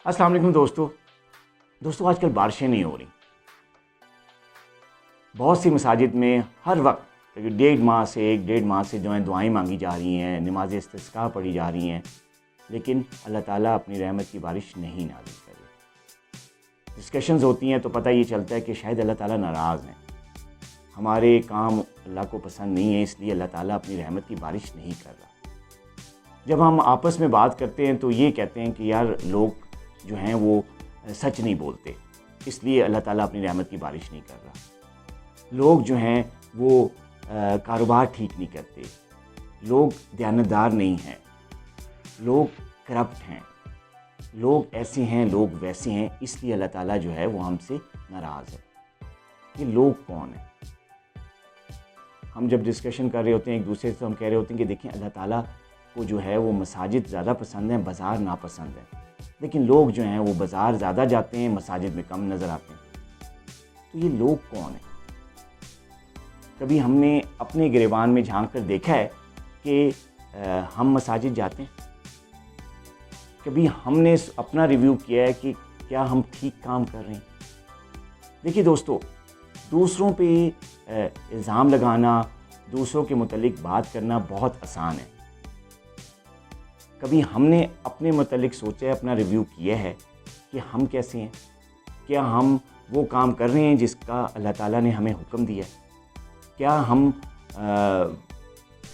السلام علیکم دوستو آج کل بارشیں نہیں ہو رہی. بہت سی مساجد میں ہر وقت 1.5 ماہ سے جو ہیں دعائیں مانگی جا رہی ہیں, نماز استسقاء پڑھی جا رہی ہیں, لیکن اللہ تعالیٰ اپنی رحمت کی بارش نہیں نازل کر رہے. ڈسکشنز ہوتی ہیں تو پتہ یہ چلتا ہے کہ شاید اللہ تعالیٰ ناراض ہیں, ہمارے کام اللہ کو پسند نہیں ہے, اس لیے اللہ تعالیٰ اپنی رحمت کی بارش نہیں کر رہا. جب ہم آپس میں بات کرتے ہیں تو یہ کہتے ہیں کہ یار لوگ جو ہیں وہ سچ نہیں بولتے, اس لیے اللہ تعالیٰ اپنی رحمت کی بارش نہیں کر رہا. لوگ جو ہیں وہ کاروبار ٹھیک نہیں کرتے, لوگ دیانتدار نہیں ہیں, لوگ کرپٹ ہیں, لوگ ایسے ہیں, لوگ ویسے ہیں, اس لیے اللہ تعالیٰ جو ہے وہ ہم سے ناراض ہے. یہ لوگ کون ہیں؟ ہم جب ڈسکشن کر رہے ہوتے ہیں ایک دوسرے سے, ہم کہہ رہے ہوتے ہیں کہ دیکھیں اللہ تعالیٰ کو جو ہے وہ مساجد زیادہ پسند ہیں, بازار ناپسند ہیں. لیکن لوگ جو ہیں وہ بازار زیادہ جاتے ہیں, مساجد میں کم نظر آتے ہیں. تو یہ لوگ کون ہیں؟ کبھی ہم نے اپنے گریبان میں جھانک کر دیکھا ہے کہ ہم مساجد جاتے ہیں؟ کبھی ہم نے اپنا ریویو کیا ہے کہ کیا ہم ٹھیک کام کر رہے ہیں؟ دیکھیے دوستو, دوسروں پہ الزام لگانا, دوسروں کے متعلق بات کرنا بہت آسان ہے. کبھی ہم نے اپنے متعلق سوچا ہے, اپنا ریویو کیا ہے کہ ہم کیسے ہیں؟ کیا ہم وہ کام کر رہے ہیں جس کا اللہ تعالیٰ نے ہمیں حکم دیا ہے؟ کیا ہم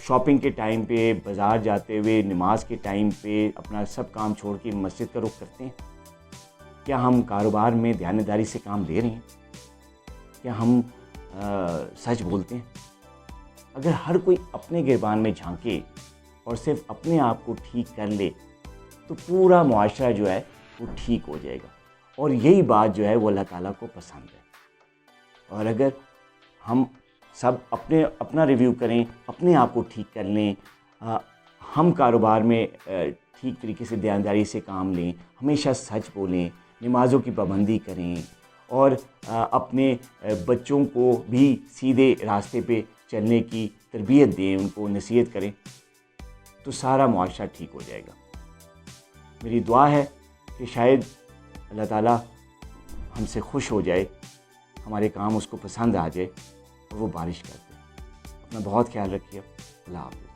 شاپنگ کے ٹائم پہ, بازار جاتے ہوئے, نماز کے ٹائم پہ اپنا سب کام چھوڑ کے مسجد کا رخ کرتے ہیں؟ کیا ہم کاروبار میں دیانتداری سے کام لے رہے ہیں؟ کیا ہم سچ بولتے ہیں؟ اگر ہر کوئی اپنے گریبان میں جھانکے اور صرف اپنے آپ کو ٹھیک کر لے تو پورا معاشرہ جو ہے وہ ٹھیک ہو جائے گا, اور یہی بات جو ہے وہ اللہ تعالیٰ کو پسند ہے. اور اگر ہم سب اپنا ریویو کریں, اپنے آپ کو ٹھیک کر لیں, ہم کاروبار میں ٹھیک طریقے سے دیانتداری سے کام لیں, ہمیشہ سچ بولیں, نمازوں کی پابندی کریں, اور اپنے بچوں کو بھی سیدھے راستے پہ چلنے کی تربیت دیں, ان کو نصیحت کریں, تو سارا معاشرہ ٹھیک ہو جائے گا. میری دعا ہے کہ شاید اللہ تعالیٰ ہم سے خوش ہو جائے, ہمارے کام اس کو پسند آ جائے اور وہ بارش کر دے. اپنا بہت خیال رکھیے. اللہ حافظ.